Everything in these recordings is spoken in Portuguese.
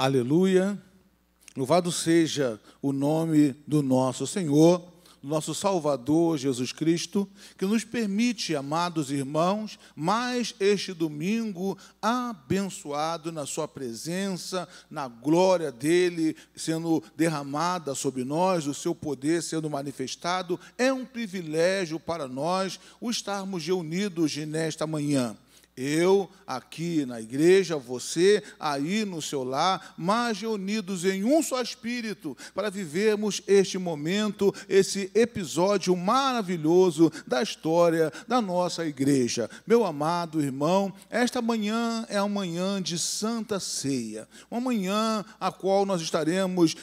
Aleluia. Louvado seja o nome do nosso Senhor, do nosso Salvador Jesus Cristo, que nos permite, amados irmãos, mais este domingo abençoado na sua presença, na glória dele sendo derramada sobre nós, o seu poder sendo manifestado. É um privilégio para nós o estarmos reunidos nesta manhã. Eu aqui na igreja, você aí no seu lar, mas reunidos em um só espírito, para vivermos este momento, esse episódio maravilhoso da história da nossa igreja. Meu amado irmão, esta manhã é uma manhã de Santa Ceia, uma manhã a qual nós estaremos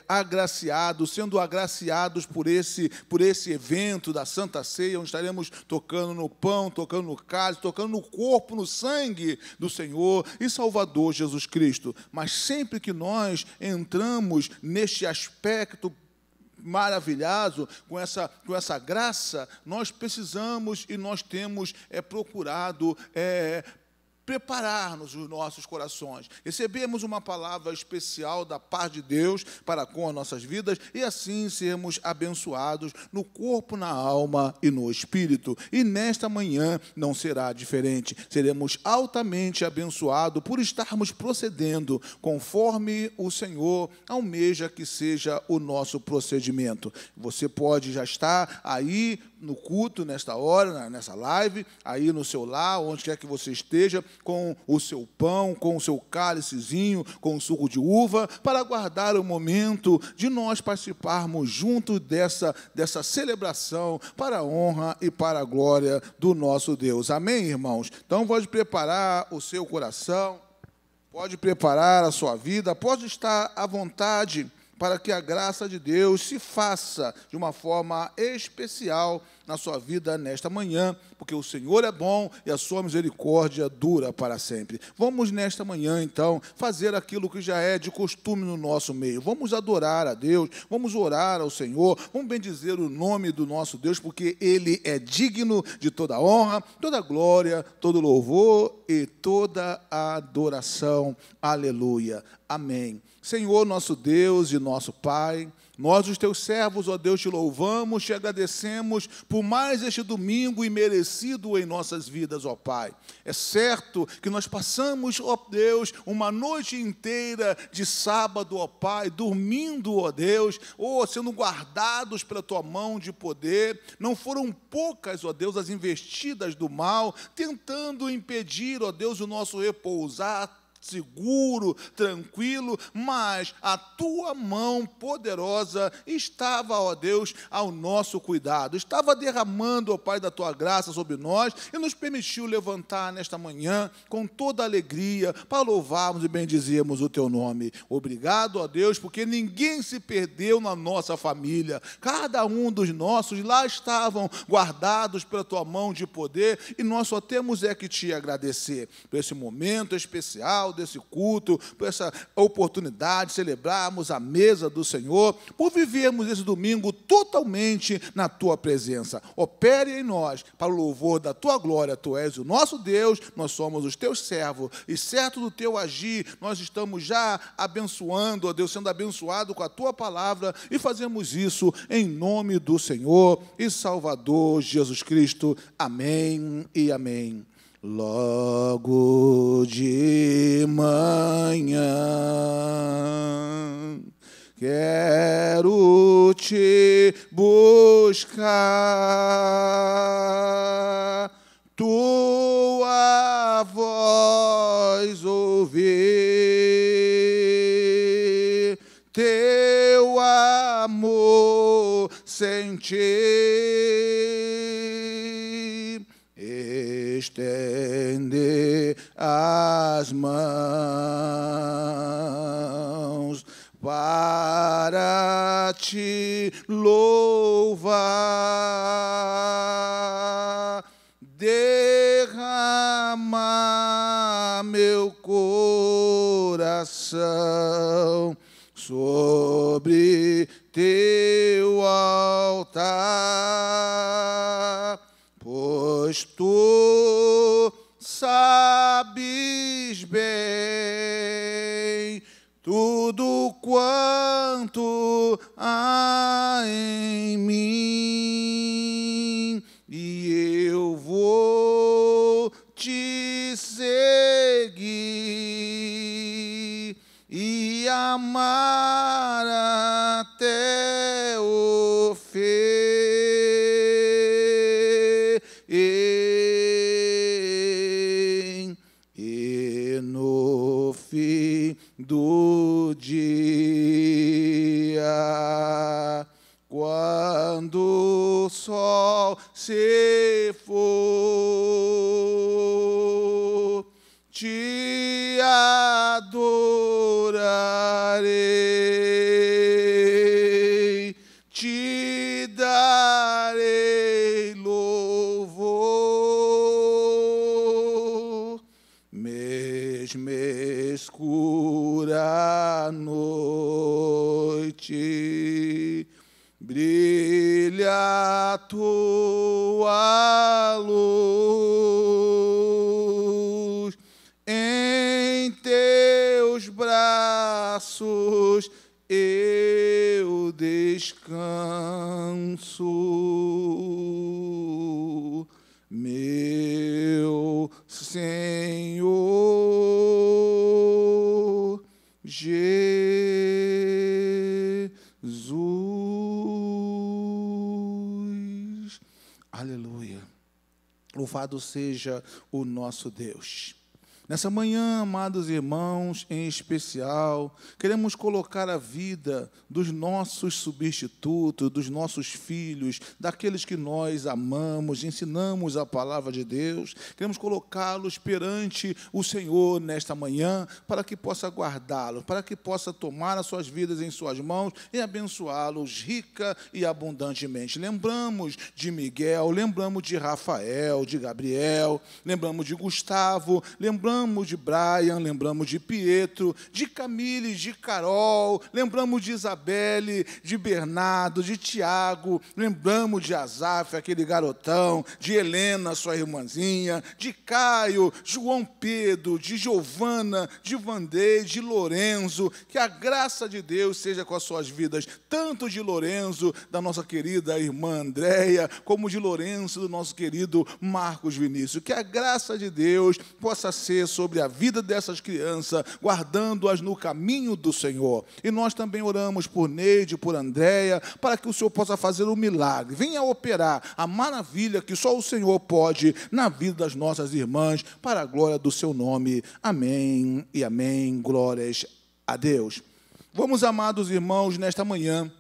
agraciados, sendo agraciados por esse evento da Santa Ceia, onde estaremos tocando no pão, tocando no cálice, tocando no corpo, no sangue do Senhor e Salvador Jesus Cristo. Mas sempre que nós entramos neste aspecto maravilhoso, com essa graça, nós precisamos e nós temos procurado preparar-nos os nossos corações. Recebemos uma palavra especial da paz de Deus para com as nossas vidas e assim sermos abençoados no corpo, na alma e no espírito. E nesta manhã não será diferente. Seremos altamente abençoados por estarmos procedendo conforme o Senhor almeja que seja o nosso procedimento. Você pode já estar aí no culto, nesta hora, nessa live, aí no seu lar, onde quer que você esteja, com o seu pão, com o seu cálicezinho, com o suco de uva, para aguardar o momento de nós participarmos junto dessa celebração para a honra e para a glória do nosso Deus. Amém, irmãos? Então, pode preparar o seu coração, pode preparar a sua vida, pode estar à vontade para que a graça de Deus se faça de uma forma especial na sua vida nesta manhã, porque o Senhor é bom e a sua misericórdia dura para sempre. Vamos nesta manhã, então, fazer aquilo que já é de costume no nosso meio. Vamos adorar a Deus, vamos orar ao Senhor, vamos bendizer o nome do nosso Deus, porque Ele é digno de toda honra, toda glória, todo louvor e toda adoração. Aleluia. Amém. Senhor, nosso Deus e nosso Pai, nós, os teus servos, ó Deus, te louvamos, te agradecemos por mais este domingo imerecido em nossas vidas, ó Pai. É certo que nós passamos, ó Deus, uma noite inteira de sábado, ó Pai, dormindo, ó Deus, sendo guardados pela tua mão de poder. Não foram poucas, ó Deus, as investidas do mal, tentando impedir, ó Deus, o nosso repousar seguro, tranquilo, mas a tua mão poderosa estava, ó Deus, ao nosso cuidado, estava derramando, ó Pai, da tua graça sobre nós e nos permitiu levantar nesta manhã com toda alegria para louvarmos e bendizermos o teu nome. Obrigado, ó Deus, porque ninguém se perdeu na nossa família, cada um dos nossos lá estavam guardados pela tua mão de poder e nós só temos que te agradecer por esse momento especial desse culto, por essa oportunidade de celebrarmos a mesa do Senhor, por vivermos esse domingo totalmente na tua presença. Opere em nós para o louvor da tua glória. Tu és o nosso Deus, nós somos os teus servos e certo do teu agir, nós estamos já abençoando, ó Deus, sendo abençoado com a tua palavra e fazemos isso em nome do Senhor e Salvador Jesus Cristo. Amém e amém. Logo de manhã quero te buscar, tua voz ouvir, teu amor sentir, estender as mãos para te louvar, derramar meu coração sobre teu altar, pois tu sabes bem quanto há em mim, e eu vou te seguir e amar até o fim. E no fim do dia, quando o sol se for, te adorarei, te darei louvor, mesmo escura noite, brilha a tua luz, em teus braços eu descanso, meu Senhor Jesus. Aleluia. Louvado seja o nosso Deus. Nessa manhã, amados irmãos, em especial, queremos colocar a vida dos nossos substitutos, dos nossos filhos, daqueles que nós amamos, ensinamos a palavra de Deus. Queremos colocá-los perante o Senhor nesta manhã, para que possa guardá-los, para que possa tomar as suas vidas em suas mãos e abençoá-los rica e abundantemente. Lembramos de Miguel, lembramos de Rafael, de Gabriel, lembramos de Gustavo, lembramos de Brian, lembramos de Pietro, de Camille, de Carol, lembramos de Isabelle, de Bernardo, de Tiago, lembramos de Asaf, aquele garotão, de Helena, sua irmãzinha, de Caio, João Pedro, de Giovana, de Vandei, de Lorenzo. Que a graça de Deus seja com as suas vidas, tanto de Lorenzo, da nossa querida irmã Andréia, como de Lorenzo, do nosso querido Marcos Vinícius. Que a graça de Deus possa ser sobre a vida dessas crianças, guardando-as no caminho do Senhor. E nós também oramos por Neide, por Andréia, para que o Senhor possa fazer um milagre, venha operar a maravilha que só o Senhor pode na vida das nossas irmãs, para a glória do seu nome. Amém e amém. Glórias a Deus. Vamos, amados irmãos, nesta manhã,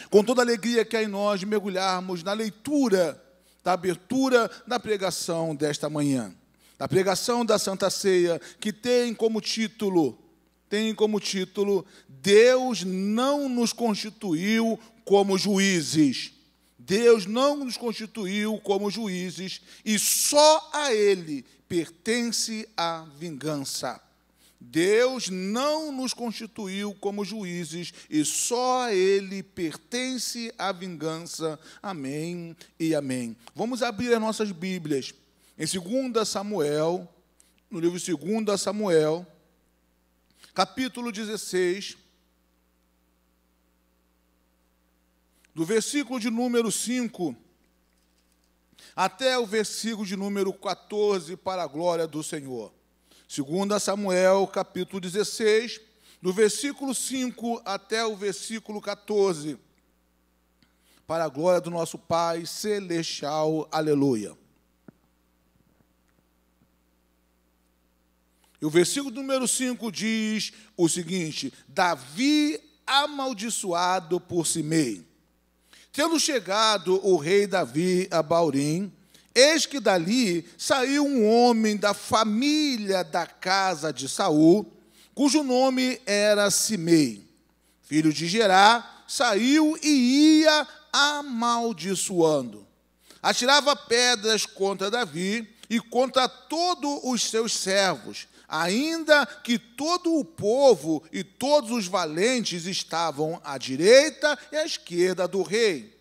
com toda a alegria que há em nós, mergulharmos na leitura da abertura da pregação desta manhã. Da pregação da Santa Ceia, que tem como título, Deus não nos constituiu como juízes. Deus não nos constituiu como juízes, e só a Ele pertence a vingança. Deus não nos constituiu como juízes, e só a Ele pertence a vingança. Amém e amém. Vamos abrir as nossas Bíblias em 2 Samuel, no livro 2 Samuel, capítulo 16, do versículo de número 5 até o versículo de número 14, para a glória do Senhor. 2 Samuel, capítulo 16, do versículo 5 até o versículo 14, para a glória do nosso Pai celestial. Aleluia. E o versículo número 5 diz o seguinte: Davi amaldiçoado por Simei. Tendo chegado o rei Davi a Baurim, eis que dali saiu um homem da família da casa de Saul, cujo nome era Simei, filho de Gerá, saiu e ia amaldiçoando. Atirava pedras contra Davi e contra todos os seus servos, ainda que todo o povo e todos os valentes estavam à direita e à esquerda do rei.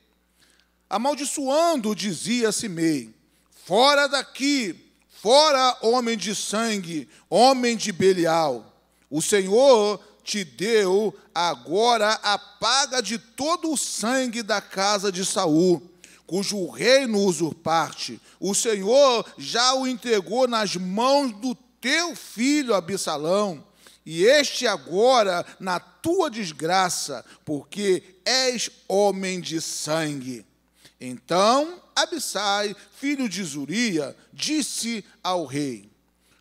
Amaldiçoando, dizia Simei: fora daqui, fora homem de sangue, homem de Belial. O Senhor te deu agora a paga de todo o sangue da casa de Saul, cujo reino usurpaste. O Senhor já o entregou nas mãos do teu filho Absalão, e este agora na tua desgraça, porque és homem de sangue. Então Abissai, filho de Zuria, disse ao rei: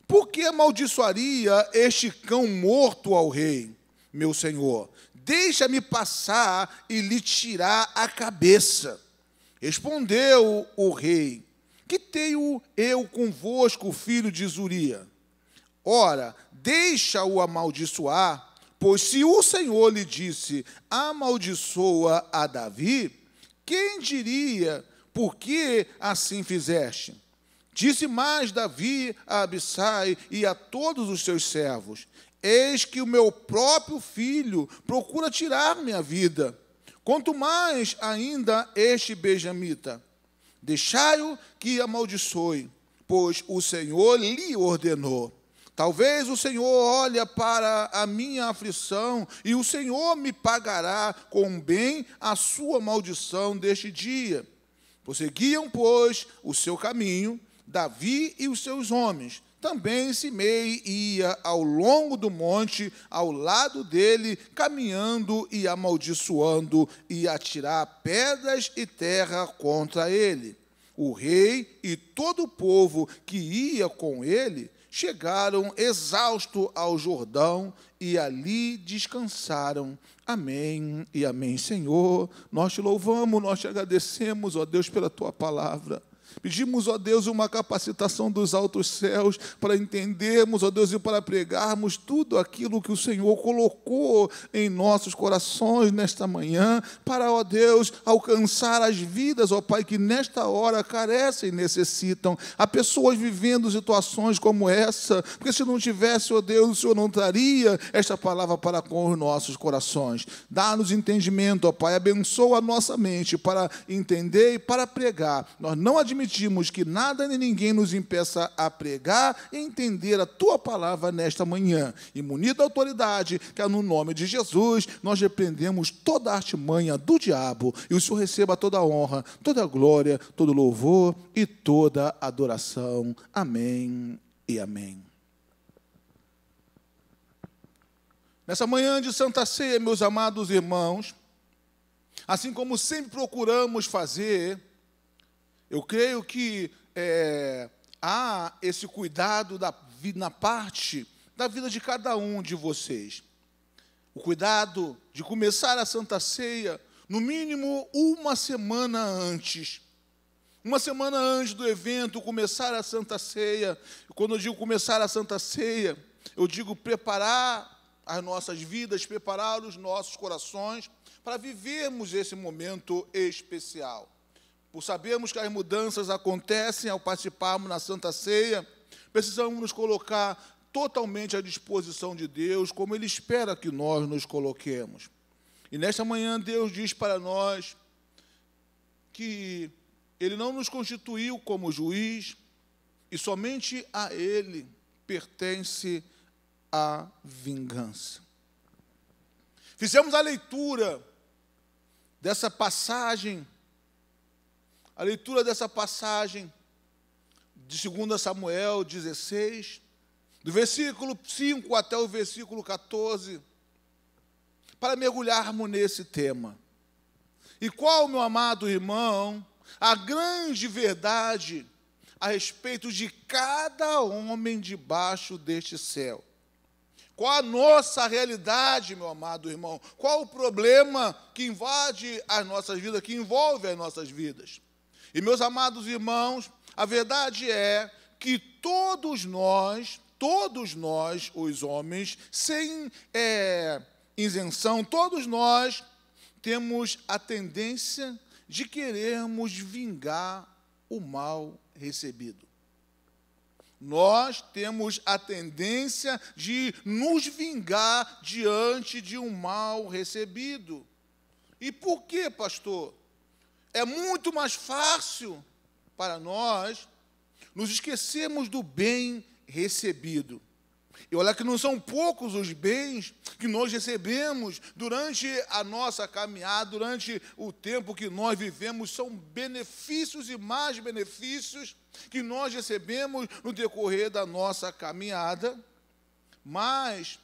por que amaldiçoaria este cão morto ao rei, meu senhor? Deixa-me passar e lhe tirar a cabeça. Respondeu o rei: que tenho eu convosco, filho de Zuria? Ora, deixa-o amaldiçoar, pois se o Senhor lhe disse: amaldiçoa a Davi, quem diria, por que assim fizeste? Disse mais Davi a Abissai e a todos os seus servos: eis que o meu próprio filho procura tirar-me a vida. Quanto mais ainda este benjamita. Deixai-o que amaldiçoe, pois o Senhor lhe ordenou. Talvez o Senhor olhe para a minha aflição, e o Senhor me pagará com bem a sua maldição deste dia. Prosseguiam, pois, o seu caminho, Davi e os seus homens. Também Simei ia ao longo do monte, ao lado dele, caminhando e amaldiçoando, e a tirar pedras e terra contra ele. O rei e todo o povo que ia com ele chegaram exaustos ao Jordão e ali descansaram. Amém e amém. Senhor, nós te louvamos, nós te agradecemos, ó Deus, pela tua palavra. Pedimos, ó Deus, uma capacitação dos altos céus para entendermos, ó Deus, e para pregarmos tudo aquilo que o Senhor colocou em nossos corações nesta manhã, para, ó Deus, alcançar as vidas, ó Pai, que nesta hora carecem e necessitam. Há pessoas vivendo situações como essa, porque se não tivesse, ó Deus, o Senhor não traria esta palavra para com os nossos corações. Dá-nos entendimento, ó Pai, abençoa a nossa mente para entender e para pregar. Nós não admitimos que nada nem ninguém nos impeça a pregar e entender a tua palavra nesta manhã. E munido da autoridade, que é no nome de Jesus, nós repreendemos toda a artimanha do diabo, e o Senhor receba toda a honra, toda a glória, todo o louvor e toda a adoração. Amém e amém. Nessa manhã de Santa Ceia, meus amados irmãos, assim como sempre procuramos fazer, eu creio que há esse cuidado na parte da vida de cada um de vocês. O cuidado de começar a Santa Ceia, no mínimo uma semana antes. Uma semana antes do evento, começar a Santa Ceia. Quando eu digo começar a Santa Ceia, eu digo preparar as nossas vidas, preparar os nossos corações para vivermos esse momento especial. Por sabermos que as mudanças acontecem ao participarmos na Santa Ceia, precisamos nos colocar totalmente à disposição de Deus, como Ele espera que nós nos coloquemos. E nesta manhã Deus diz para nós que Ele não nos constituiu como juiz, e somente a Ele pertence a vingança. Fizemos a leitura dessa passagem, de 2 Samuel 16, do versículo 5 até o versículo 14, para mergulharmos nesse tema. E qual, meu amado irmão, a grande verdade a respeito de cada homem debaixo deste céu? Qual a nossa realidade, meu amado irmão? Qual o problema que invade as nossas vidas, que envolve as nossas vidas? E, meus amados irmãos, a verdade é que todos nós, os homens, sem isenção, todos nós temos a tendência de querermos vingar o mal recebido. Nós temos a tendência de nos vingar diante de um mal recebido. E por quê, pastor? É muito mais fácil para nós nos esquecermos do bem recebido. E olha que não são poucos os bens que nós recebemos durante a nossa caminhada, durante o tempo que nós vivemos, são benefícios e mais benefícios que nós recebemos no decorrer da nossa caminhada. Mas,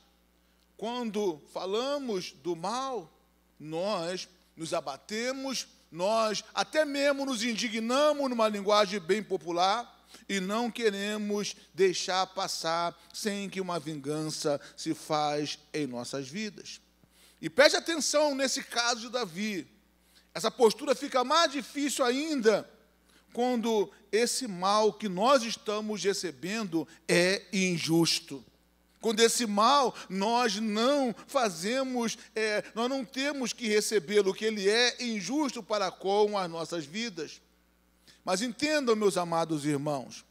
quando falamos do mal, nós nos abatemos, nós até mesmo nos indignamos, numa linguagem bem popular, e não queremos deixar passar sem que uma vingança se faz em nossas vidas. E preste atenção nesse caso de Davi. Essa postura fica mais difícil ainda quando esse mal que nós estamos recebendo é injusto. Quando esse mal nós não fazemos, nós não temos que recebê-lo, que ele é injusto para com as nossas vidas. Mas entendam, meus amados irmãos,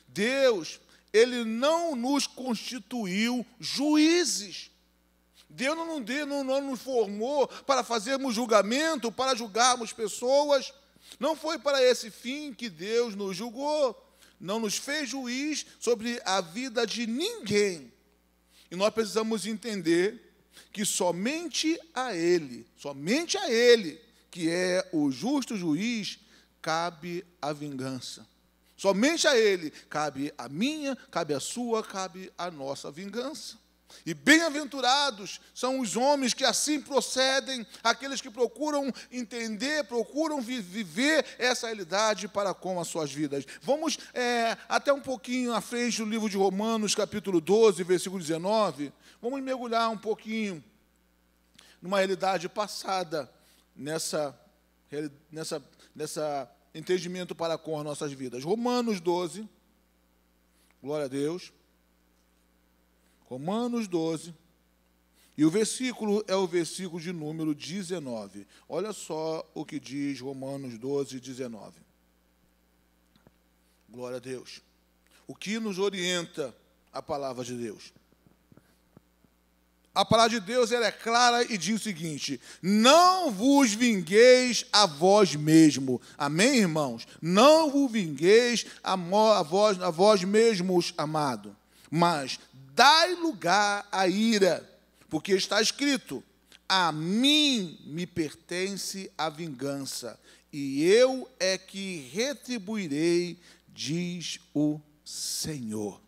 Deus, ele não nos constituiu juízes. Deus não nos formou para fazermos julgamento, para julgarmos pessoas. Não foi para esse fim que Deus nos julgou. Não nos fez juiz sobre a vida de ninguém. E nós precisamos entender que somente a Ele, que é o justo juiz, cabe a vingança. Somente a Ele cabe a minha, cabe a sua, cabe a nossa vingança. E bem-aventurados são os homens que assim procedem, aqueles que procuram entender, procuram viver essa realidade para com as suas vidas. Vamos até um pouquinho à frente do livro de Romanos, capítulo 12, versículo 19. Vamos mergulhar um pouquinho numa realidade passada, nessa entendimento para com as nossas vidas. Romanos 12, glória a Deus. Romanos 12, e o versículo é o versículo de número 19. Olha só o que diz Romanos 12, 19. Glória a Deus. O que nos orienta a palavra de Deus? A palavra de Deus ela é clara e diz o seguinte: não vos vingueis a vós mesmo. Amém, irmãos? Não vos vingueis a vós mesmos, amado. Mas dai lugar à ira, porque está escrito: a mim me pertence a vingança, e eu é que retribuirei, diz o Senhor.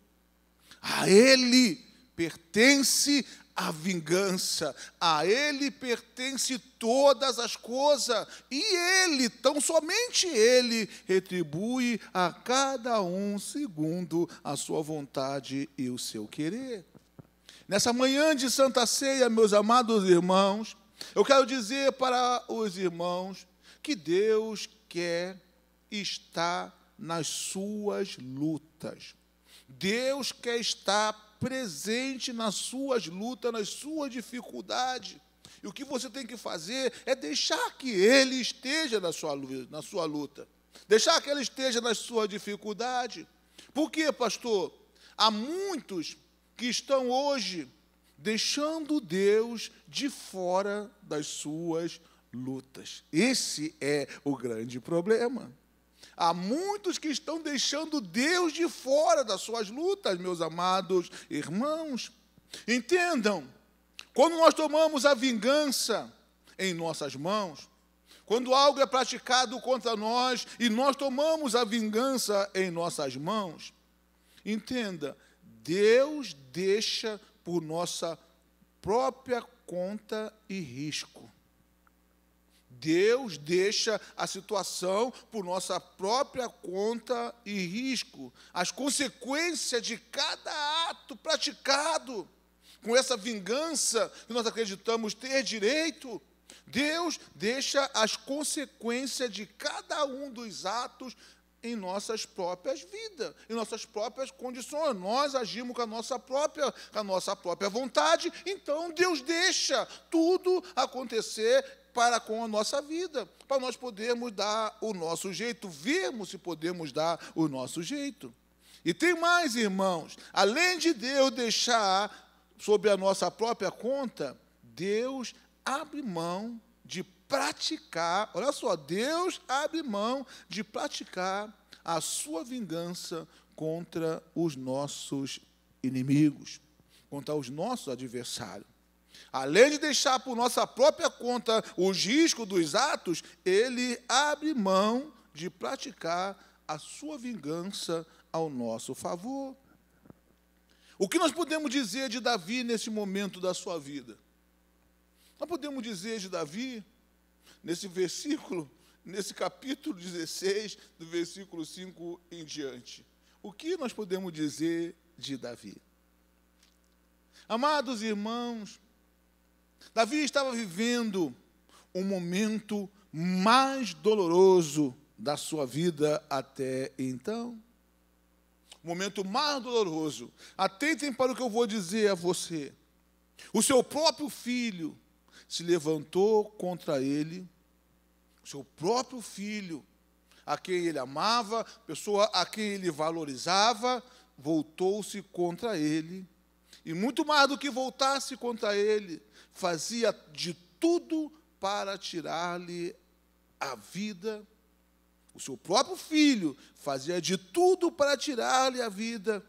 A Ele pertence a vingança, a Ele pertence todas as coisas, e Ele, tão somente Ele, retribui a cada um segundo a sua vontade e o seu querer. Nessa manhã de Santa Ceia, meus amados irmãos, eu quero dizer para os irmãos que Deus quer estar nas suas lutas. Deus quer estar presente nas suas lutas, nas suas dificuldades. E o que você tem que fazer é deixar que Ele esteja na sua luta. Deixar que Ele esteja na sua dificuldade. Por quê, pastor? Há muitos que estão hoje deixando Deus de fora das suas lutas. Esse é o grande problema. Há muitos que estão deixando Deus de fora das suas lutas, meus amados irmãos. Entendam, quando nós tomamos a vingança em nossas mãos, quando algo é praticado contra nós e nós tomamos a vingança em nossas mãos, entenda, Deus deixa por nossa própria conta e risco. Deus deixa a situação por nossa própria conta e risco. As consequências de cada ato praticado com essa vingança que nós acreditamos ter direito, Deus deixa as consequências de cada um dos atos em nossas próprias vidas, em nossas próprias condições. Nós agimos com a nossa própria vontade, então Deus deixa tudo acontecer para com a nossa vida, para nós podermos dar o nosso jeito, vermos se podemos dar o nosso jeito. E tem mais, irmãos, além de Deus deixar sob a nossa própria conta, Deus abre mão de praticar, olha só, Deus abre mão de praticar a sua vingança contra os nossos inimigos. contra os nossos adversários. Além de deixar por nossa própria conta os riscos dos atos, ele abre mão de praticar a sua vingança ao nosso favor. O que nós podemos dizer de Davi nesse momento da sua vida? Nós podemos dizer de Davi, nesse versículo, nesse capítulo 16, do versículo 5 em diante. O que nós podemos dizer de Davi? Amados irmãos, Davi estava vivendo um momento mais doloroso da sua vida até então. O momento mais doloroso. Atentem para o que eu vou dizer a você. O seu próprio filho se levantou contra ele. O seu próprio filho, a quem ele amava, pessoa a quem ele valorizava, voltou-se contra ele. E muito mais do que voltar-se contra ele, fazia de tudo para tirar-lhe a vida. O seu próprio filho fazia de tudo para tirar-lhe a vida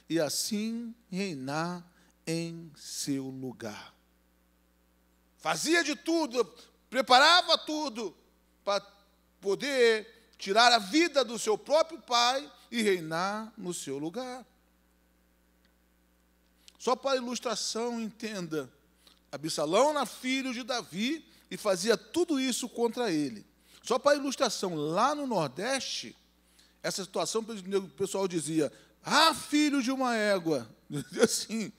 e assim reinar em seu lugar. Fazia de tudo, preparava tudo para poder tirar a vida do seu próprio pai e reinar no seu lugar. Só para ilustração, entenda, Absalão era filho de Davi e fazia tudo isso contra ele. Só para ilustração, lá no Nordeste, essa situação, o pessoal dizia, filho de uma égua. Assim,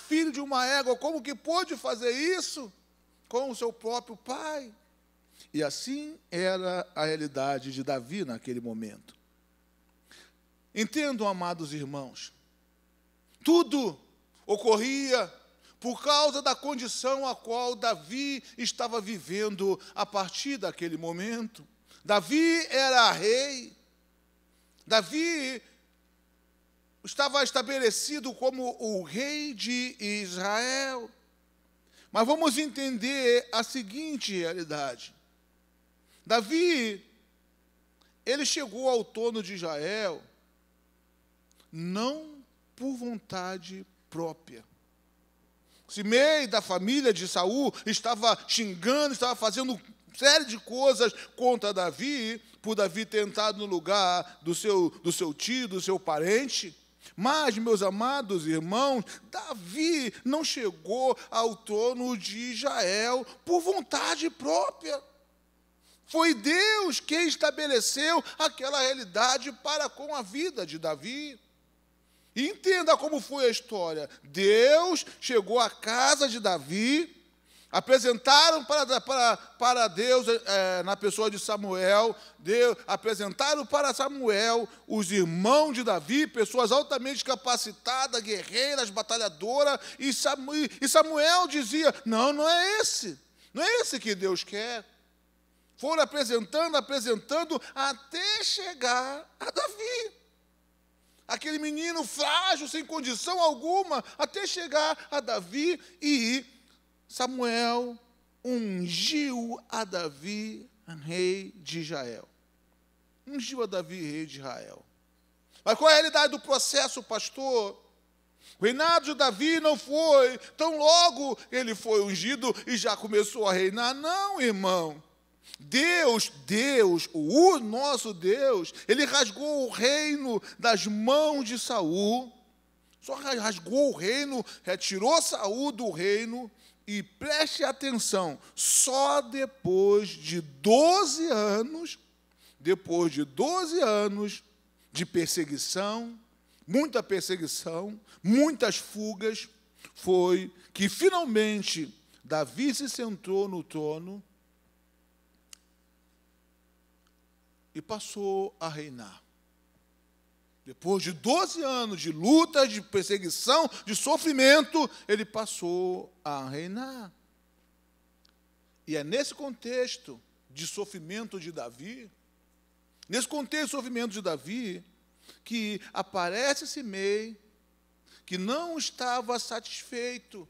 filho de uma égua, como que pôde fazer isso com o seu próprio pai? E assim era a realidade de Davi naquele momento. Entendam, amados irmãos, tudo ocorria por causa da condição a qual Davi estava vivendo a partir daquele momento. Davi era rei. Davi estava estabelecido como o rei de Israel. Mas vamos entender a seguinte realidade. Davi, ele chegou ao trono de Israel não por vontade própria. Simei, da família de Saul, estava xingando, estava fazendo série de coisas contra Davi, por Davi ter entrado no lugar do seu tio, do seu parente. Mas, meus amados irmãos, Davi não chegou ao trono de Israel por vontade própria. Foi Deus quem estabeleceu aquela realidade para com a vida de Davi. E entenda como foi a história. Deus chegou à casa de Davi, apresentaram para Deus, na pessoa de Samuel, apresentaram para Samuel os irmãos de Davi, pessoas altamente capacitadas, guerreiras, batalhadoras, e Samuel dizia, não é esse que Deus quer. Foram apresentando, até chegar a Davi. Aquele menino frágil, sem condição alguma, até chegar a Davi, e Samuel ungiu a Davi, rei de Israel. Ungiu a Davi, rei de Israel. Mas qual é a realidade do processo, pastor? O reinado de Davi não foi, tão logo ele foi ungido e já começou a reinar. Não, irmão. Deus, o nosso Deus, ele rasgou o reino das mãos de Saul, só rasgou o reino, retirou Saul do reino, e preste atenção, só depois de 12 anos de perseguição, muitas fugas, foi que finalmente Davi se sentou no trono e passou a reinar. Depois de 12 anos de luta, de perseguição, de sofrimento, ele passou a reinar. E é nesse contexto de sofrimento de Davi, que aparece Simei, que não estava satisfeito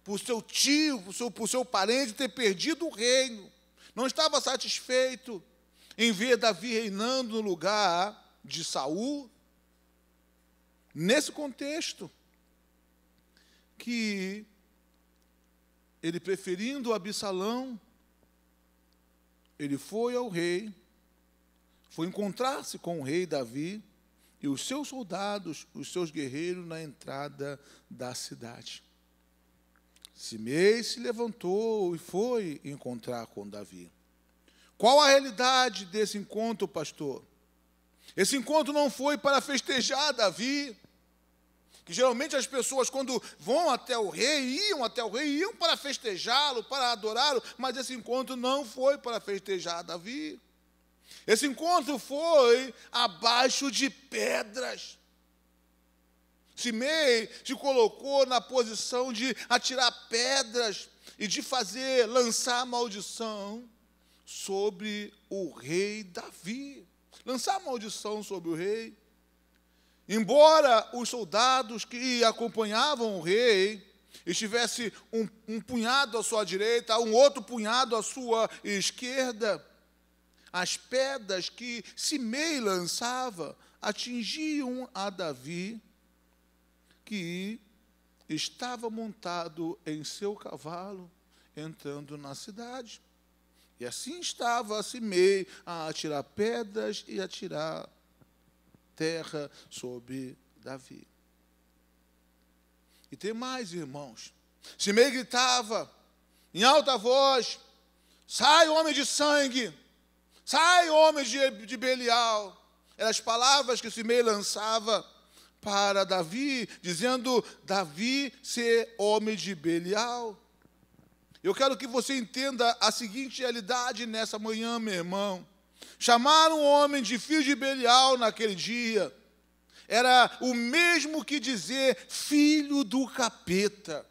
por seu tio, por seu parente ter perdido o reino, não estava satisfeito em ver Davi reinando no lugar de Saul. Nesse contexto, que ele, preferindo Absalão, ele foi ao rei, foi encontrar-se com o rei Davi e os seus soldados, os seus guerreiros, na entrada da cidade. Simei se levantou e foi encontrar com Davi. Qual a realidade desse encontro, pastor? Esse encontro não foi para festejar Davi, que geralmente as pessoas, quando vão até o rei, iam para festejá-lo, para adorá-lo, mas esse encontro não foi para festejar Davi. Esse encontro foi abaixo de pedras. Simei se colocou na posição de atirar pedras e de lançar maldição sobre o rei Davi. Lançar maldição sobre o rei. Embora os soldados que acompanhavam o rei estivesse um punhado à sua direita, um outro punhado à sua esquerda, as pedras que Simei lançava atingiam a Davi, que estava montado em seu cavalo, entrando na cidade. E assim estava Simei a atirar pedras e a tirar terra sobre Davi. E tem mais, irmãos. Simei gritava em alta voz: sai, homem de sangue! Sai, homem de Belial! Eram as palavras que Simei lançava para Davi, dizendo: Davi ser homem de Belial. Eu quero que você entenda a seguinte realidade nessa manhã, meu irmão. Chamar um homem de filho de Belial naquele dia era o mesmo que dizer filho do capeta.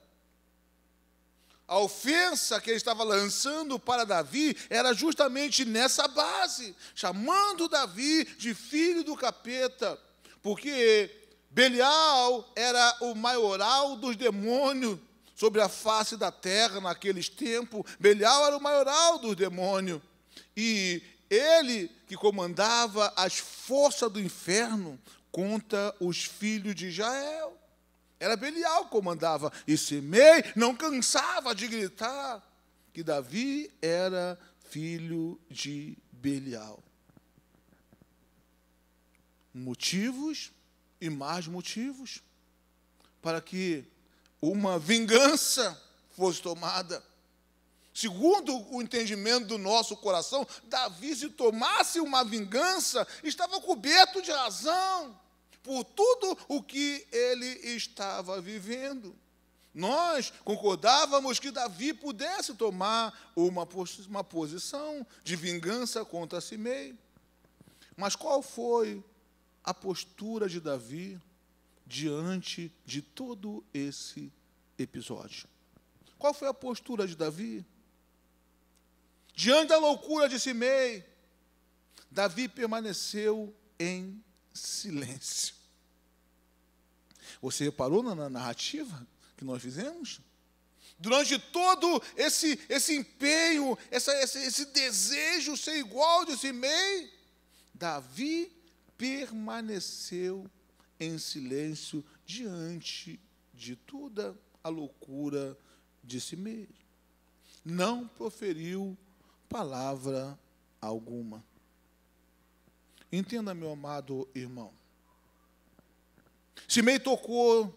A ofensa que ele estava lançando para Davi era justamente nessa base, chamando Davi de filho do capeta, porque Belial era o maioral dos demônios sobre a face da terra naqueles tempos. Belial era o maioral dos demônios, e ele que comandava as forças do inferno contra os filhos de Israel. Era Belial que comandava. E Simei não cansava de gritar que Davi era filho de Belial. Motivos e mais motivos para que uma vingança fosse tomada. Segundo o entendimento do nosso coração, Davi, se tomasse uma vingança, estava coberto de razão por tudo o que ele estava vivendo. Nós concordávamos que Davi pudesse tomar uma posição de vingança contra Simei. Mas qual foi a postura de Davi diante de todo esse episódio? Qual foi a postura de Davi? Diante da loucura de Simei, Davi permaneceu em silêncio. Você reparou na narrativa que nós fizemos? Durante todo esse empenho, esse desejo ser igual de Simei, Davi permaneceu em silêncio diante de toda a loucura de Simei. Não proferiu palavra alguma. Entenda, meu amado irmão. Simei tocou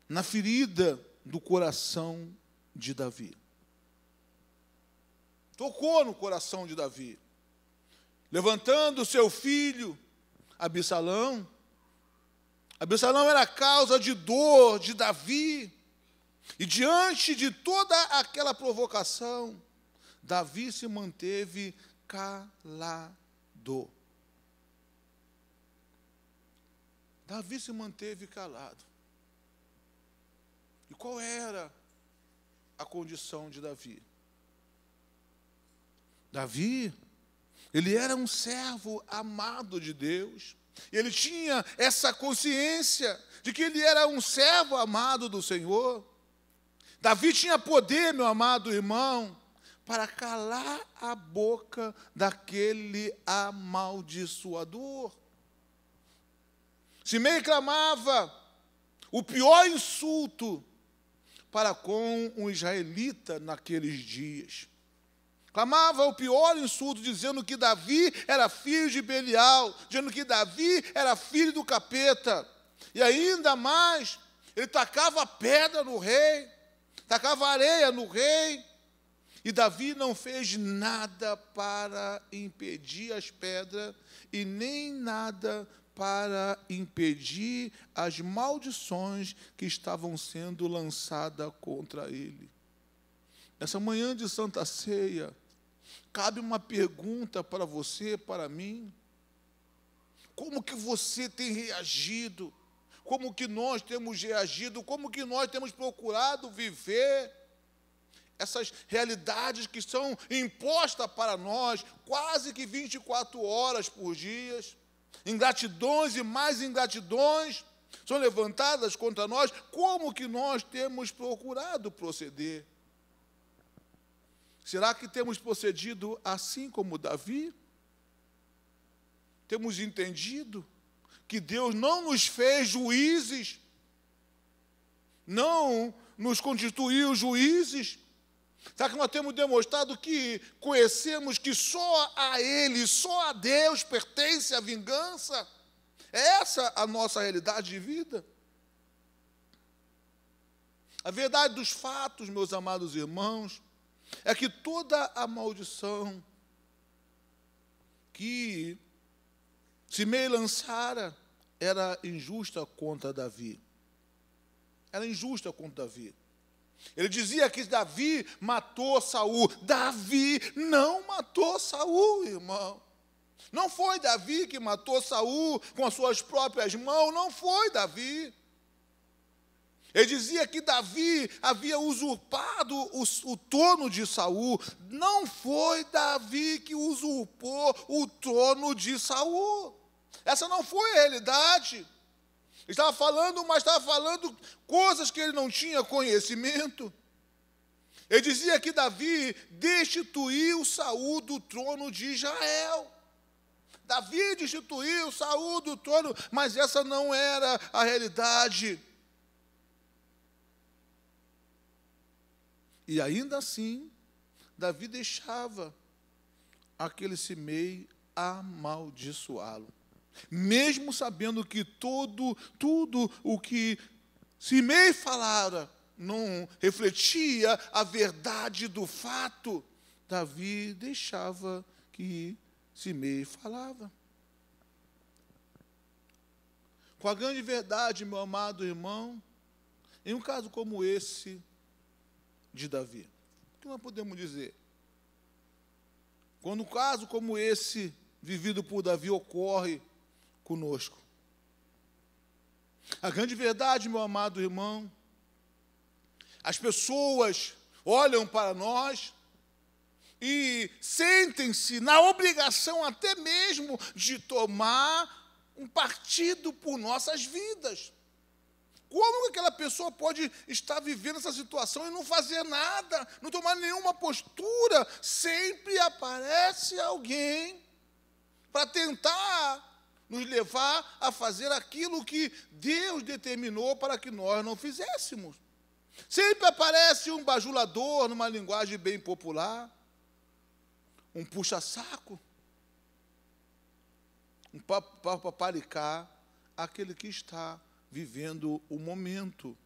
na ferida do coração de Davi. Tocou no coração de Davi. Levantando seu filho, Absalão. Absalão era a causa de dor de Davi. E diante de toda aquela provocação, Davi se manteve calado. Davi se manteve calado. E qual era a condição de Davi? Davi, ele era um servo amado de Deus. Ele tinha essa consciência de que ele era um servo amado do Senhor. Davi tinha poder, meu amado irmão, para calar a boca daquele amaldiçoador. Simei clamava: o pior insulto para com um israelita naqueles dias. Clamava o pior insulto, dizendo que Davi era filho de Belial, dizendo que Davi era filho do capeta. E ainda mais, ele tacava pedra no rei, tacava areia no rei. E Davi não fez nada para impedir as pedras e nem nada para impedir as maldições que estavam sendo lançadas contra ele. Essa manhã de Santa Ceia, cabe uma pergunta para você, para mim. Como que você tem reagido? Como que nós temos reagido? Como que nós temos procurado viver essas realidades que são impostas para nós quase que 24 horas por dia? Ingratidões e mais ingratidões são levantadas contra nós. Como que nós temos procurado proceder? Será que temos procedido assim como Davi? Temos entendido que Deus não nos fez juízes, não nos constituiu juízes? Será que nós temos demonstrado que conhecemos que só a Ele, só a Deus pertence a vingança? É essa a nossa realidade de vida? A verdade dos fatos, meus amados irmãos, é que toda a maldição que Simei lançara era injusta contra Davi. Era injusta contra Davi. Ele dizia que Davi matou Saul. Davi não matou Saul, irmão. Não foi Davi que matou Saul com as suas próprias mãos. Não foi Davi. Ele dizia que Davi havia usurpado o trono de Saul. Não foi Davi que usurpou o trono de Saul. Essa não foi a realidade. Estava falando, mas estava falando coisas que ele não tinha conhecimento. Ele dizia que Davi destituiu Saul do trono de Israel. Davi destituiu Saul do trono, mas essa não era a realidade. E ainda assim, Davi deixava aquele Simei amaldiçoá-lo. Mesmo sabendo que tudo o que Simei falara não refletia a verdade do fato, Davi deixava que Simei falava. Com a grande verdade, meu amado irmão, em um caso como esse de Davi, o que nós podemos dizer? Quando um caso como esse, vivido por Davi, ocorre conosco. A grande verdade, meu amado irmão, as pessoas olham para nós e sentem-se na obrigação até mesmo de tomar um partido por nossas vidas. Como aquela pessoa pode estar vivendo essa situação e não fazer nada, não tomar nenhuma postura? Sempre aparece alguém para tentar nos levar a fazer aquilo que Deus determinou para que nós não fizéssemos. Sempre aparece um bajulador, numa linguagem bem popular, um puxa-saco, um paparicar, aquele que está vivendo o momento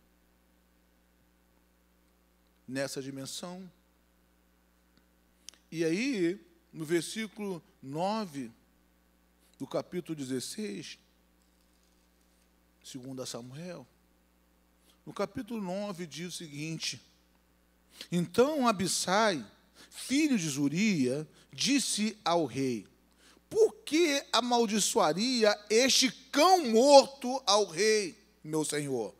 nessa dimensão. E aí, no versículo 9 do capítulo 16, 2 Samuel, no capítulo 9 diz o seguinte: então Abissai, filho de Zuria, disse ao rei: por que amaldiçoaria este cão morto ao rei, meu senhor?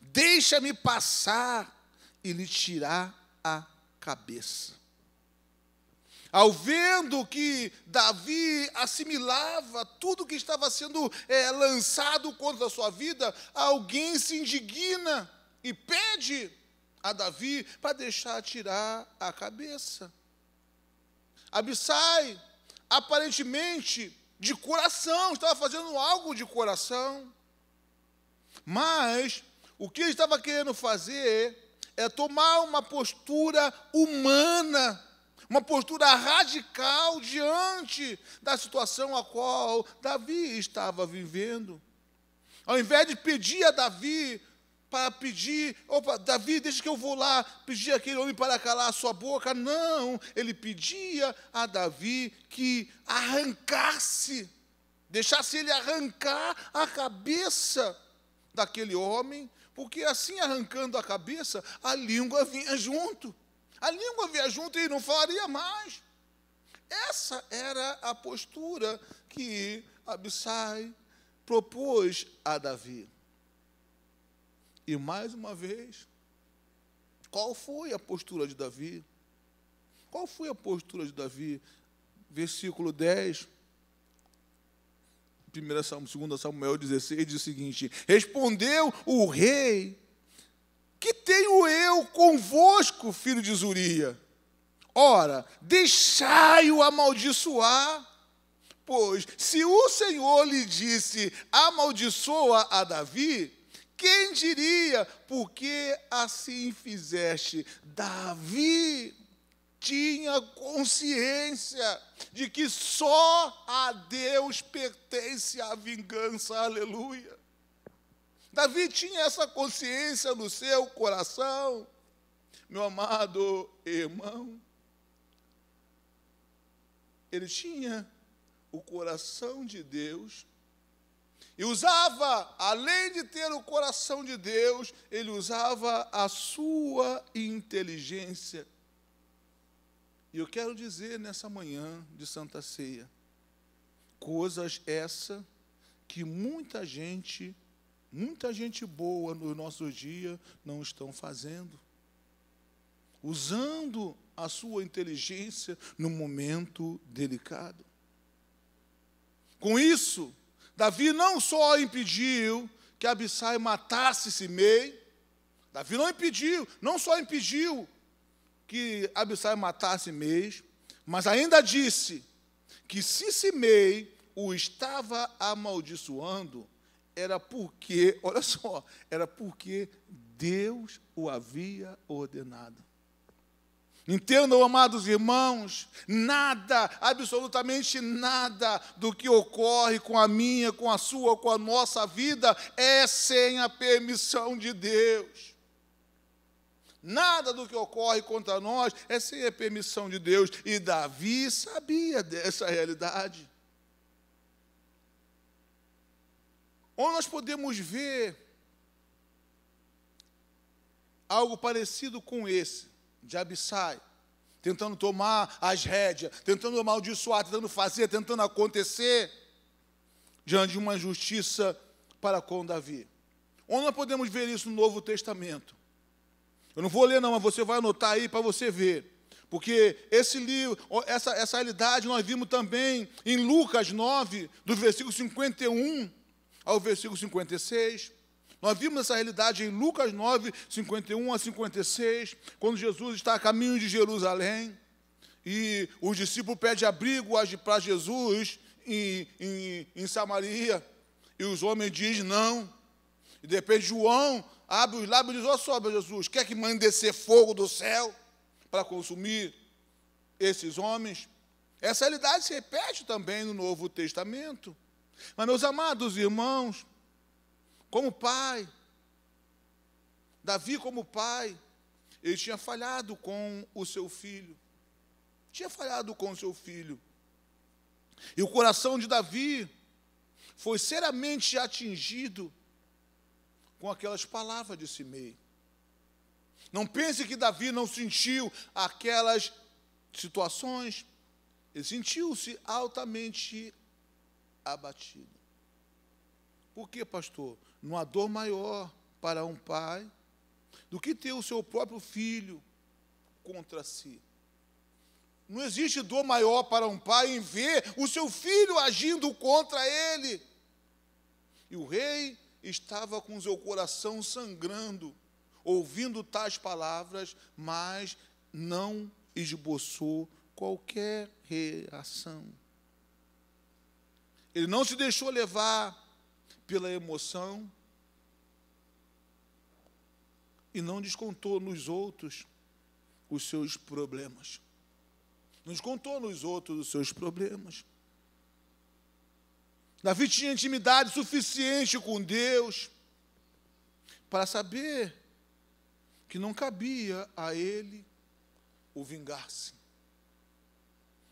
Deixa-me passar e lhe tirar a cabeça. Ao vendo que Davi assimilava tudo que estava sendo lançado contra a sua vida, alguém se indigna e pede a Davi para deixar tirar a cabeça. Abissai, aparentemente, de coração, estava fazendo algo de coração, mas O que ele estava querendo fazer é tomar uma postura humana, uma postura radical diante da situação a qual Davi estava vivendo. Ao invés de pedir a Davi, para pedir, opa, Davi, deixa que eu vou lá pedir aquele homem para calar a sua boca. Não, ele pedia a Davi que arrancasse, deixasse ele arrancar a cabeça daquele homem, porque assim, arrancando a cabeça, a língua vinha junto. A língua vinha junto e não falaria mais. Essa era a postura que Abissai propôs a Davi. E mais uma vez, qual foi a postura de Davi? Qual foi a postura de Davi? Versículo 10, 1 Samuel, 2 Samuel 16, diz o seguinte: respondeu o rei: que tenho eu convosco, filho de Zuria? Ora, deixai-o amaldiçoar, pois se o Senhor lhe disse, amaldiçoa a Davi, quem diria, por que assim fizeste? Davi tinha consciência de que só a Deus pertence a vingança, aleluia. Davi tinha essa consciência no seu coração, meu amado irmão. Ele tinha o coração de Deus e usava, além de ter o coração de Deus, ele usava a sua inteligência. E eu quero dizer nessa manhã de Santa Ceia, coisas essa que muita gente boa no nosso dia não estão fazendo. Usando a sua inteligência no momento delicado. Com isso, Davi não só impediu que Abissai matasse Simei, Davi não só impediu que Abissai matasse Simei, mas ainda disse que se Simei o estava amaldiçoando, era porque, olha só, era porque Deus o havia ordenado. Entendam, amados irmãos, nada, absolutamente nada do que ocorre com a minha, com a sua, com a nossa vida é sem a permissão de Deus. Nada do que ocorre contra nós é sem a permissão de Deus. E Davi sabia dessa realidade. Onde nós podemos ver algo parecido com esse, de Abissai, tentando tomar as rédeas, tentando amaldiçoar, tentando fazer, tentando acontecer, diante de uma injustiça para com Davi. Onde nós podemos ver isso no Novo Testamento? Eu não vou ler não, mas você vai anotar aí para você ver. Porque esse livro, essa realidade nós vimos também em Lucas 9, do versículo 51 ao versículo 56. Nós vimos essa realidade em Lucas 9, 51 a 56, quando Jesus está a caminho de Jerusalém, e os discípulos pedem abrigo para Jesus em Samaria, e os homens dizem não. E de repente João abre os lábios e diz: olha só, Jesus, quer que mande descer fogo do céu para consumir esses homens? Essa realidade se repete também no Novo Testamento. Mas, meus amados irmãos, como pai, Davi como pai, ele tinha falhado com o seu filho. E o coração de Davi foi seriamente atingido com aquelas palavras de Simei. Não pense que Davi não sentiu aquelas situações. Ele sentiu-se altamente abatido. Por quê, pastor? Não há dor maior para um pai do que ter o seu próprio filho contra si. Não existe dor maior para um pai em ver o seu filho agindo contra ele. E o rei estava com o seu coração sangrando, ouvindo tais palavras, mas não esboçou qualquer reação. Ele não se deixou levar pela emoção. e não descontou nos outros os seus problemas. Não descontou nos outros os seus problemas. Davi tinha intimidade suficiente com Deus para saber que não cabia a ele o vingar-se.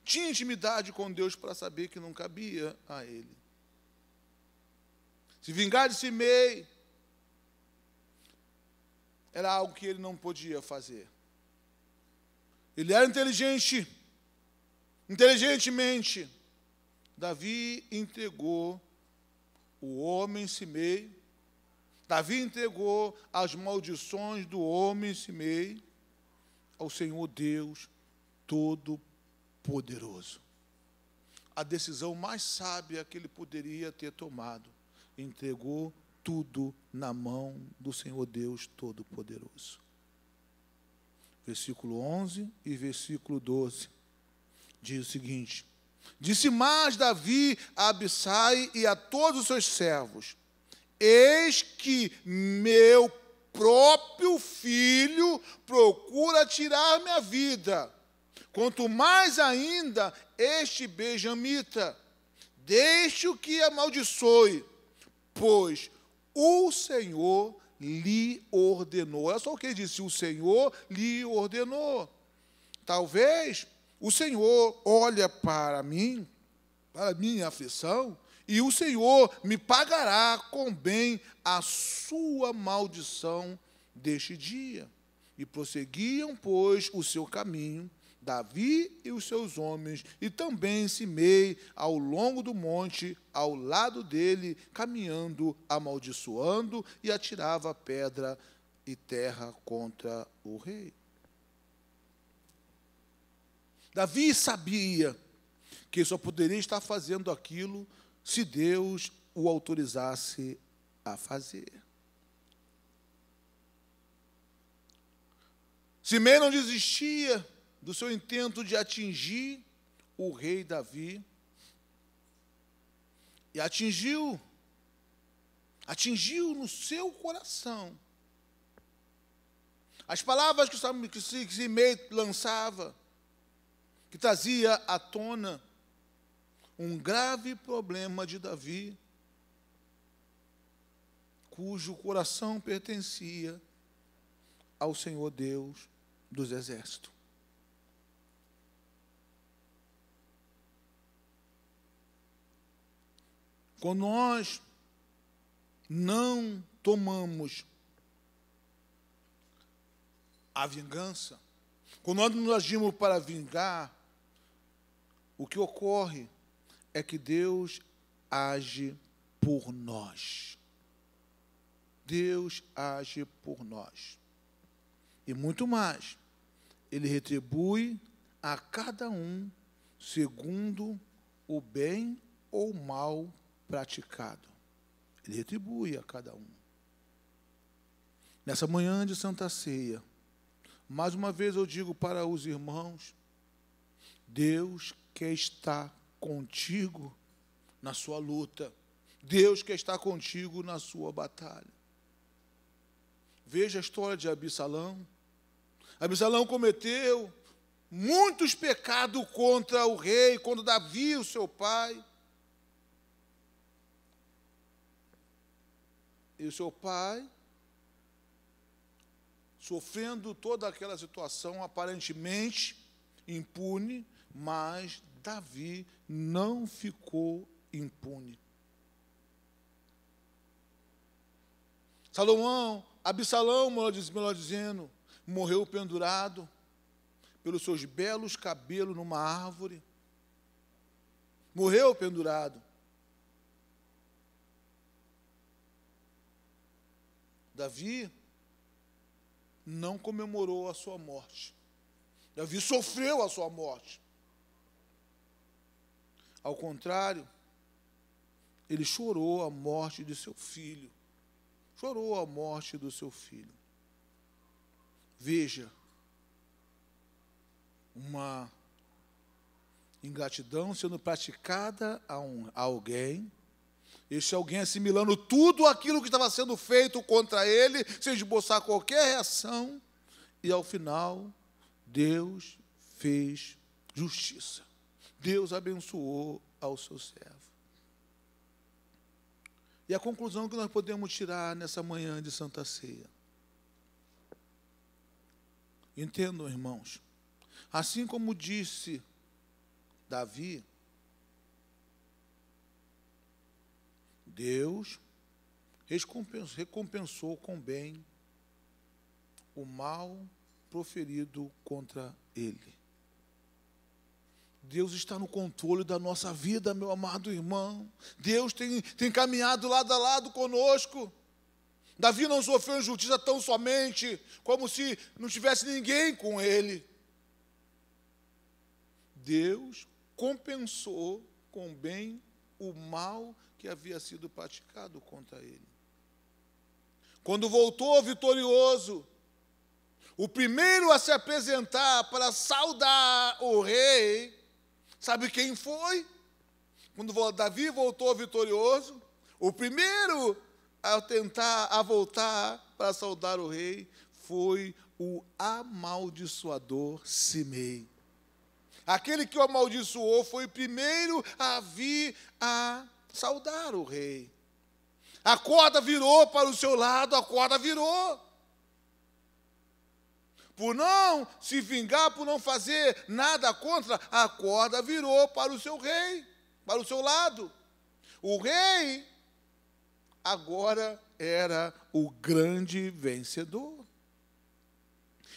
Tinha intimidade com Deus para saber que não cabia a ele. Se vingar de Simei era algo que ele não podia fazer. Ele era inteligentemente, Davi entregou o homem Simei, Davi entregou as maldições do homem Simei ao Senhor Deus Todo-Poderoso. A decisão mais sábia que ele poderia ter tomado, entregou tudo na mão do Senhor Deus Todo-Poderoso. Versículo 11 e versículo 12 diz o seguinte: disse mais Davi a Abissai e a todos os seus servos: eis que meu próprio filho procura tirar minha vida, quanto mais ainda este benjamita. Deixe-o que amaldiçoe, pois o Senhor lhe ordenou. Olha só o que ele disse: o Senhor lhe ordenou. Talvez o Senhor olhe para mim, para a minha aflição, e o Senhor me pagará com bem a sua maldição deste dia. E prosseguiam, pois, o seu caminho, Davi e os seus homens, e também Simei ao longo do monte, ao lado dele, caminhando, amaldiçoando, e atirava pedra e terra contra o rei. Davi sabia que só poderia estar fazendo aquilo se Deus o autorizasse a fazer. Simei não desistia do seu intento de atingir o rei Davi. E atingiu no seu coração as palavras que Simei lançava, que trazia à tona um grave problema de Davi, cujo coração pertencia ao Senhor Deus dos exércitos. Quando nós não tomamos a vingança, quando nós não agimos para vingar, o que ocorre é que Deus age por nós. Deus age por nós. E muito mais, Ele retribui a cada um segundo o bem ou o mal praticado. Ele retribui a cada um. Nessa manhã de Santa Ceia, mais uma vez eu digo para os irmãos: Deus quer estar contigo na sua luta. Deus quer estar contigo na sua batalha. Veja a história de Absalão. Absalão cometeu muitos pecados contra o rei, contra Davi, o seu pai. E o seu pai, sofrendo toda aquela situação, aparentemente impune, mas Davi não ficou impune. Absalão, melhor dizendo, morreu pendurado pelos seus belos cabelos numa árvore. Morreu pendurado. Davi não comemorou a sua morte. Davi sofreu a sua morte. Ao contrário, ele chorou a morte de seu filho. Chorou a morte do seu filho. Veja, uma ingratidão sendo praticada a alguém Este alguém assimilando tudo aquilo que estava sendo feito contra ele, sem esboçar qualquer reação, e ao final, Deus fez justiça. Deus abençoou ao seu servo. E a conclusão que nós podemos tirar nessa manhã de Santa Ceia. Entendam, irmãos, assim como disse Davi, Deus recompensou com bem o mal proferido contra ele. Deus está no controle da nossa vida, meu amado irmão. Deus tem caminhado lado a lado conosco. Davi não sofreu injustiça tão somente como se não tivesse ninguém com ele. Deus compensou com bem o mal que havia sido praticado contra ele. Quando voltou vitorioso, o primeiro a se apresentar para saudar o rei, sabe quem foi? Quando Davi voltou vitorioso, o primeiro a voltar para saudar o rei foi o amaldiçoador Simei. Aquele que o amaldiçoou foi o primeiro a vir a saudar o rei. A corda virou para o seu lado, a corda virou. Por não se vingar, por não fazer nada contra, a corda virou para o seu rei, para o seu lado. O rei agora era o grande vencedor.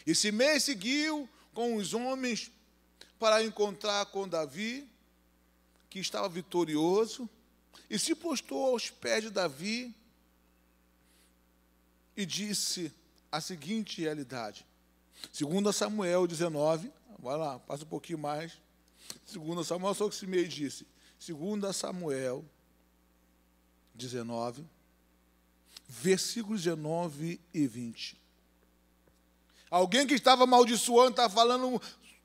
E Simei seguiu com os homens para encontrar com Davi, que estava vitorioso, e se prostrou aos pés de Davi e disse a seguinte realidade. 2 Samuel 19, vai lá, passa um pouquinho mais. 2 Samuel, só que Simei disse. 2 Samuel 19, versículos 19 e 20. Alguém que estava amaldiçoando, estava falando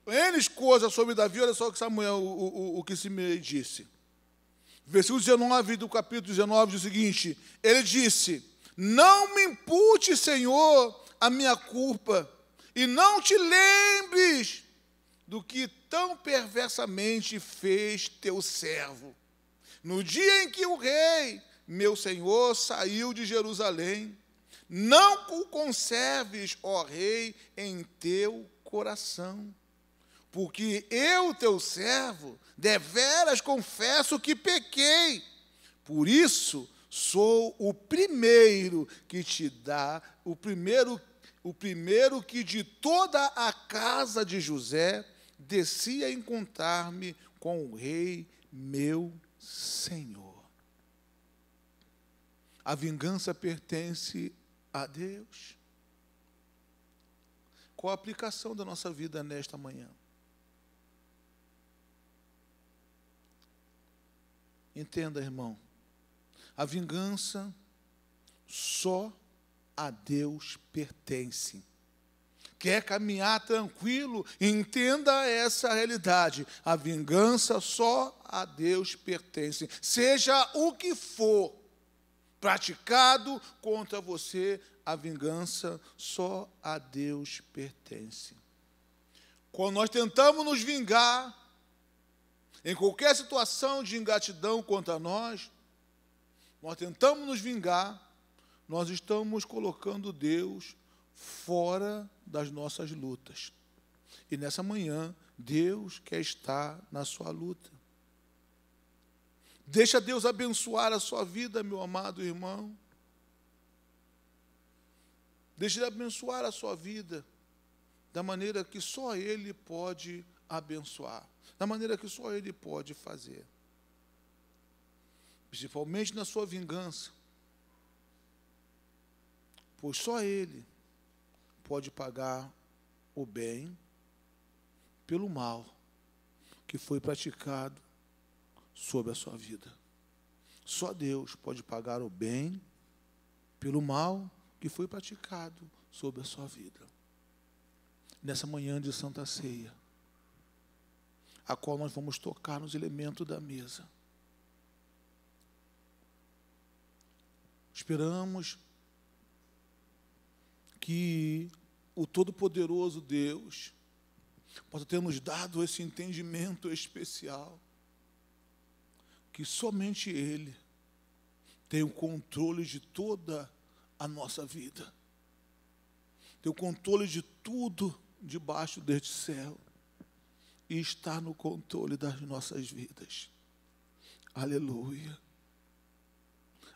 N coisas sobre Davi, olha só o que Samuel, o que Simei disse. Versículo 19 do capítulo 19 diz o seguinte, ele disse, não me impute, Senhor, a minha culpa, e não te lembres do que tão perversamente fez teu servo. No dia em que o rei, meu senhor, saiu de Jerusalém, não o conserves, ó rei, em teu coração. Porque eu, teu servo, deveras confesso que pequei. Por isso, sou o primeiro que te dá, o primeiro que de toda a casa de José descia a encontrar-me com o rei, meu senhor. A vingança pertence a Deus. Qual a aplicação da nossa vida nesta manhã? Entenda, irmão, a vingança só a Deus pertence. Quer caminhar tranquilo? Entenda essa realidade. A vingança só a Deus pertence. Seja o que for praticado contra você, a vingança só a Deus pertence. Quando nós tentamos nos vingar, em qualquer situação de ingratidão contra nós tentamos nos vingar, nós estamos colocando Deus fora das nossas lutas. E nessa manhã, Deus quer estar na sua luta. Deixa Deus abençoar a sua vida, meu amado irmão. Deixa Ele abençoar a sua vida da maneira que só Ele pode abençoar, da maneira que só Ele pode fazer. Principalmente na sua vingança, pois só Ele pode pagar o bem pelo mal que foi praticado sobre a sua vida. Só Deus pode pagar o bem pelo mal que foi praticado sobre a sua vida. Nessa manhã de Santa Ceia, a qual nós vamos tocar nos elementos da mesa, Esperamos que o Todo-Poderoso Deus possa ter nos dado esse entendimento especial, que somente Ele tem o controle de toda a nossa vida, tem o controle de tudo debaixo deste céu e está no controle das nossas vidas. Aleluia.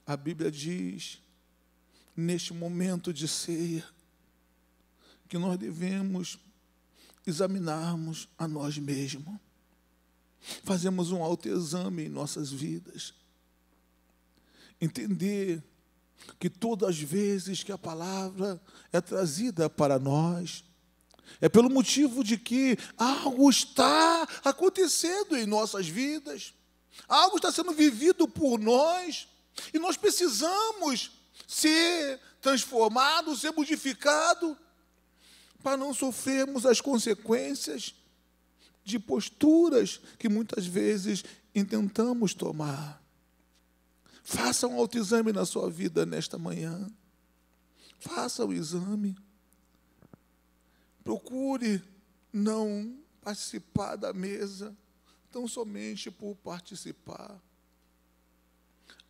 A Bíblia diz, neste momento de ceia, que nós devemos examinarmos a nós mesmos, fazemos um autoexame em nossas vidas, entender que todas as vezes que a palavra é trazida para nós, é pelo motivo de que algo está acontecendo em nossas vidas, algo está sendo vivido por nós, e nós precisamos ser transformados, ser modificados, para não sofrermos as consequências de posturas que muitas vezes intentamos tomar. Faça um autoexame na sua vida nesta manhã. Faça o exame. Procure não participar da mesa tão somente por participar.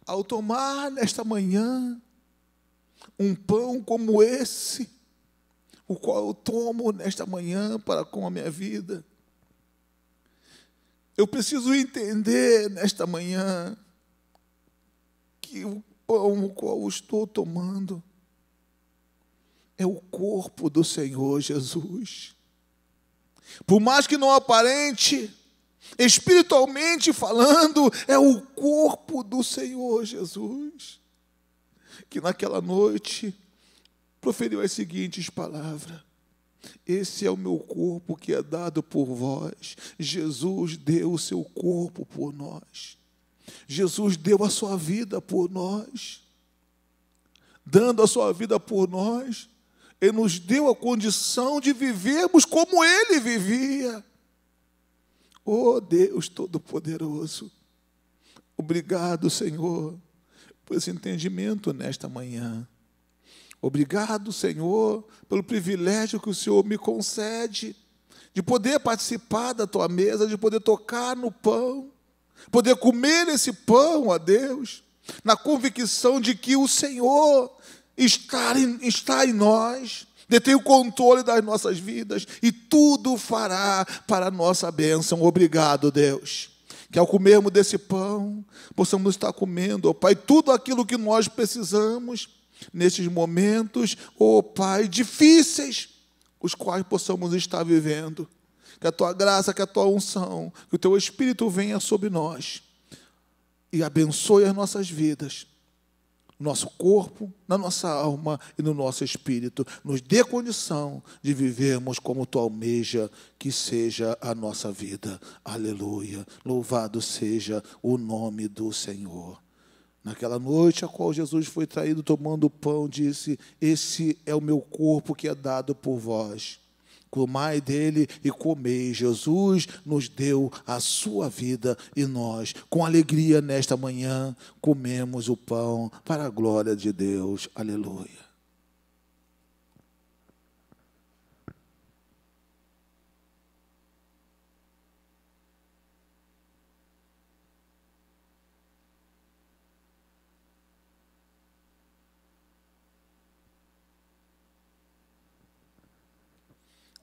Ao tomar nesta manhã um pão como esse, o qual eu tomo nesta manhã para com a minha vida, eu preciso entender nesta manhã que o pão o qual eu estou tomando é o corpo do Senhor Jesus. Por mais que não aparente, espiritualmente falando, é o corpo do Senhor Jesus, que naquela noite proferiu as seguintes palavras: esse é o meu corpo que é dado por vós. Jesus deu o seu corpo por nós. Jesus deu a sua vida por nós. Dando a sua vida por nós, Ele nos deu a condição de vivermos como Ele vivia. Oh, Deus Todo-Poderoso, obrigado, Senhor, por esse entendimento nesta manhã. Obrigado, Senhor, pelo privilégio que o Senhor me concede de poder participar da Tua mesa, de poder tocar no pão, poder comer esse pão, ó Deus, na convicção de que o Senhor está em nós, detém o controle das nossas vidas e tudo fará para a nossa bênção. Obrigado, Deus, que ao comermos desse pão, possamos estar comendo, ó Pai, tudo aquilo que nós precisamos nesses momentos, ó Pai, difíceis, os quais possamos estar vivendo. Que a Tua graça, que a Tua unção, que o Teu Espírito venha sobre nós e abençoe as nossas vidas, nosso corpo, na nossa alma e no nosso espírito. Nos dê condição de vivermos como Tu almeja que seja a nossa vida. Aleluia. Louvado seja o nome do Senhor. Naquela noite a qual Jesus foi traído tomando o pão, disse: esse é o meu corpo que é dado por vós. Comai dele e comei. Jesus nos deu a sua vida e nós, com alegria nesta manhã, comemos o pão para a glória de Deus. Aleluia.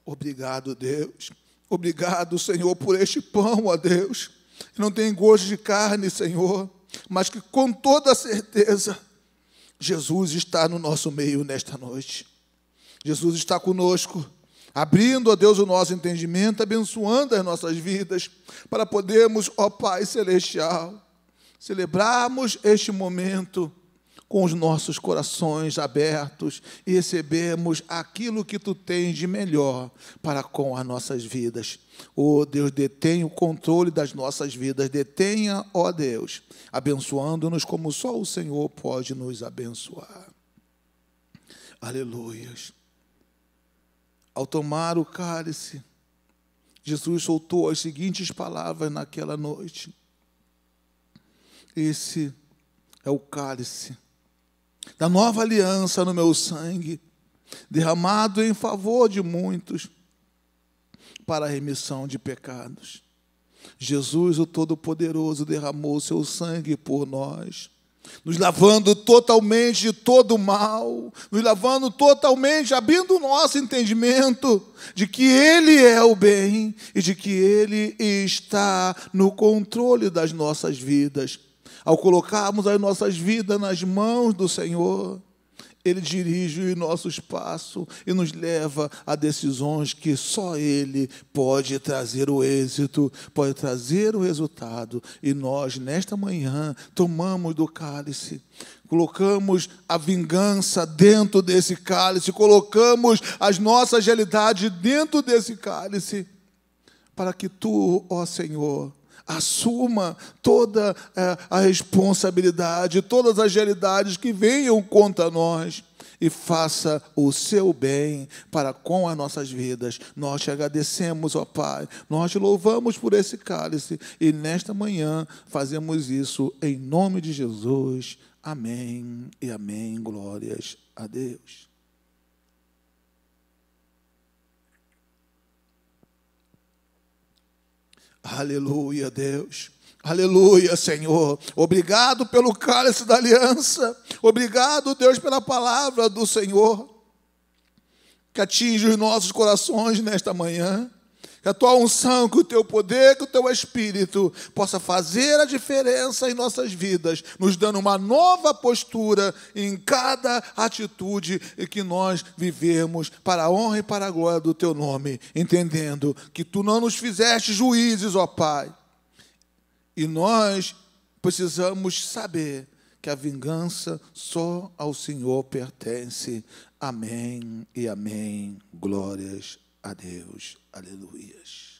Obrigado, Deus. Obrigado, Senhor, por este pão, ó Deus. Não tem gosto de carne, Senhor, mas que com toda certeza Jesus está no nosso meio nesta noite. Jesus está conosco, abrindo, ó Deus, o nosso entendimento, abençoando as nossas vidas, para podermos, ó Pai Celestial, celebrarmos este momento com os nossos corações abertos e recebemos aquilo que Tu tens de melhor para com as nossas vidas. Oh Deus, detenha o controle das nossas vidas, detenha, ó Deus, abençoando-nos como só o Senhor pode nos abençoar. Aleluias. Ao tomar o cálice, Jesus soltou as seguintes palavras naquela noite: esse é o cálice da nova aliança no meu sangue, derramado em favor de muitos, para a remissão de pecados. Jesus, o Todo-Poderoso, derramou o seu sangue por nós, nos lavando totalmente de todo mal, nos lavando totalmente, abrindo o nosso entendimento de que Ele é o bem e de que Ele está no controle das nossas vidas. Ao colocarmos as nossas vidas nas mãos do Senhor, Ele dirige o nosso espaço e nos leva a decisões que só Ele pode trazer o êxito, pode trazer o resultado. E nós, nesta manhã, tomamos do cálice, colocamos a vingança dentro desse cálice, colocamos as nossas realidades dentro desse cálice, para que Tu, ó Senhor, assuma toda a responsabilidade, todas as realidades que venham contra nós e faça o seu bem para com as nossas vidas. Nós te agradecemos, ó Pai, nós te louvamos por esse cálice e nesta manhã fazemos isso em nome de Jesus. Amém e amém. Glórias a Deus. Aleluia, Deus. Aleluia, Senhor. Obrigado pelo cálice da aliança. Obrigado, Deus, pela palavra do Senhor, que atinge os nossos corações nesta manhã. Que a Tua unção, que o Teu poder, que o Teu Espírito possa fazer a diferença em nossas vidas, nos dando uma nova postura em cada atitude que nós vivemos para a honra e para a glória do Teu nome, entendendo que Tu não nos fizeste juízes, ó Pai, e nós precisamos saber que a vingança só ao Senhor pertence. Amém e amém. Glórias a Deus. Aleluias.